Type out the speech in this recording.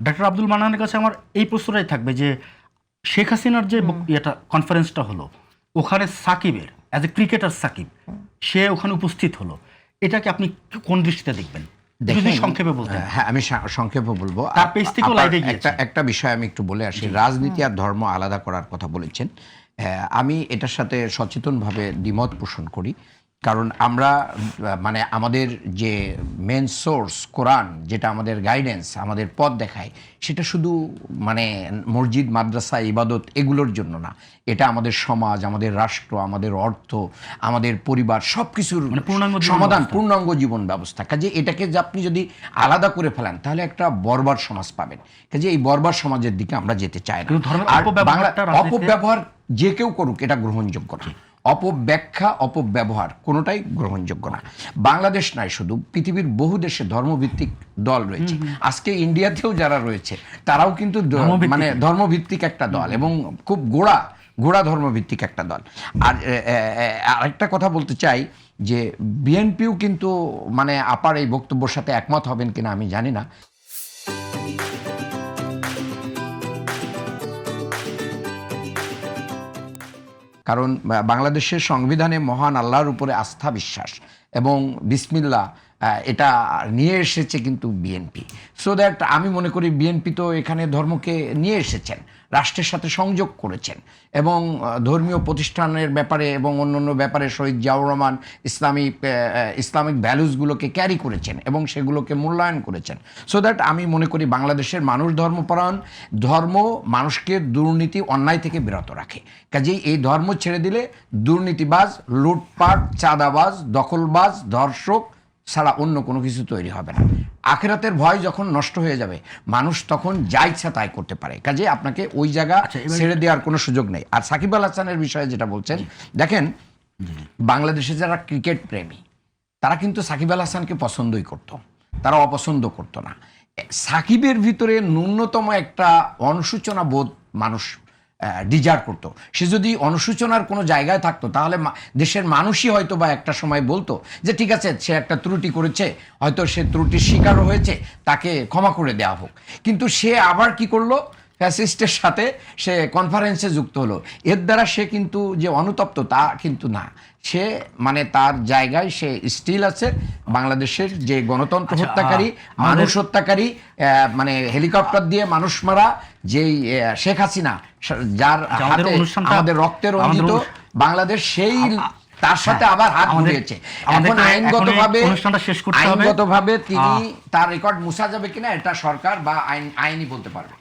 Doctor Abdul মান্নানের কাছে আমার এই প্রশ্নটাই থাকবে যে শেখ হাসিনার যে এটা কনফারেন্সটা হলো, ওখানে সাকিবের অ্যাজ এ ক্রিকেটার সাকিব সে ওখানে উপস্থিত হলো, এটাকে আপনি কোন দৃষ্টিতে দেখবেন যদি সংক্ষেপে বলতেন? হ্যাঁ, আমি সংক্ষেপে বলবো। তার পেজ থেকেও লাইভে গিয়েছে। একটা বিষয় আমি একটু বলে আসি। রাজনীতি আর ধর্ম আলাদা করার কথা বলেছেন। আমি এটার সাথে সচেতনভাবে দ্বিমত পোষণ করি। কারণ আমরা মানে আমাদের যে মেন সোর্স কোরআন, যেটা আমাদের গাইডেন্স, আমাদের পথ দেখায়, সেটা শুধু মানে মসজিদ, মাদ্রাসা, ইবাদত এগুলোর জন্য না। এটা আমাদের সমাজ, আমাদের রাষ্ট্র, আমাদের অর্থ, আমাদের পরিবার, সব কিছুর সমাধান, পূর্ণাঙ্গ জীবন ব্যবস্থা। কাজে এটাকে আপনি যদি আলাদা করে ফেলেন তাহলে একটা বর্বর সমাজ পাবেন। কাজে এই বর্বর সমাজের দিকে আমরা যেতে চাই না। আর অপব্যবহার যে কেউ করুক এটা গ্রহণযোগ্য না। অপব্যাখ্যা, অপব্যবহার কোনোটাই গ্রহণযোগ্য না। বাংলাদেশ নয়, শুধু পৃথিবীর বহু দেশে ধর্মভিত্তিক দল রয়েছে। আজকে ইন্ডিয়াতেও যারা রয়েছে তারাও কিন্তু মানে ধর্মভিত্তিক একটা দল, এবং খুব গোড়া ধর্মভিত্তিক একটা দল। আর আরেকটা কথা বলতে চাই যে বিএনপিও কিন্তু মানে আপার এই বক্তব্যের সাথে একমত হবেন কিনা আমি জানি না। কারণ বাংলাদেশের সংবিধানে মহান আল্লাহর উপরে আস্থা, বিশ্বাস এবং বিসমিল্লাহ এটা নিয়ে এসেছে কিন্তু বিএনপি। সো দ্যাট আমি মনে করি বিএনপি তো এখানে ধর্মকে নিয়ে এসেছেন, রাষ্ট্রের সাথে সংযোগ করেছেন, এবং ধর্মীয় প্রতিষ্ঠানের ব্যাপারে এবং অন্যান্য ব্যাপারে শহীদ জিয়াউর রহমান ইসলামিক ভ্যালুসগুলোকে ক্যারি করেছেন এবং সেগুলোকে মূল্যায়ন করেছেন। সো দ্যাট আমি মনে করি বাংলাদেশের মানুষ ধর্মপরায়ণ। ধর্ম মানুষকে দুর্নীতি, অন্যায় থেকে বিরত রাখে। কাজেই এই ধর্ম ছেড়ে দিলে দুর্নীতিবাজ, লুটপাট, চাঁদাবাজ, দখলবাজ, ধর্ষক ছাড়া অন্য কোনো কিছু তৈরি হবে না। আখিরাতের ভয় যখন নষ্ট হয়ে যাবে, মানুষ তখন যা ইচ্ছা তাই করতে পারে। কাজে আপনাকে ওই জায়গা ছেড়ে দেওয়ার কোনো সুযোগ নেই। আর সাকিব আল হাসানের বিষয়ে যেটা বলছেন, দেখেন বাংলাদেশে যারা ক্রিকেট প্রেমী তারা কিন্তু সাকিব আল হাসানকে পছন্দই করত, তারা অপছন্দ করত না। সাকিবের ভিতরে ন্যূনতম একটা অনুশোচনা বোধ মানুষ ডিজার্ভ করতো। সে যদি অনুশোচনার কোনো জায়গায় থাকতো তাহলে দেশের মানুষই হয়তো বা একটা সময় বলতো যে ঠিক আছে, সে একটা ত্রুটি করেছে, হয়তো সে ত্রুটির শিকারও হয়েছে, তাকে ক্ষমা করে দেওয়া হোক। কিন্তু সে আবার কি করলো, ফ্যাসিস্টের সাথে সে কনফারেন্সে যুক্ত হলো। এর দ্বারা সে কিন্তু যে অনুতপ্ত তা কিন্তু না, সে মানে তার জায়গায় সে স্টিল আছে। বাংলাদেশের যে গণতন্ত্র হত্যাকারী, মানুষ হত্যাকারী, মানে হেলিকপ্টার দিয়ে মানুষ মারা যেই শেখ হাসিনা, যার হাতে আমাদের রক্তের রঞ্জিত বাংলাদেশ, সেই তার সাথে আবার হাত ধরেছে। এখন আইনগতভাবে তিনি তার রেকর্ড মুছা যাবে কিনা এটা সরকার বা আইনই বলতে পারবে।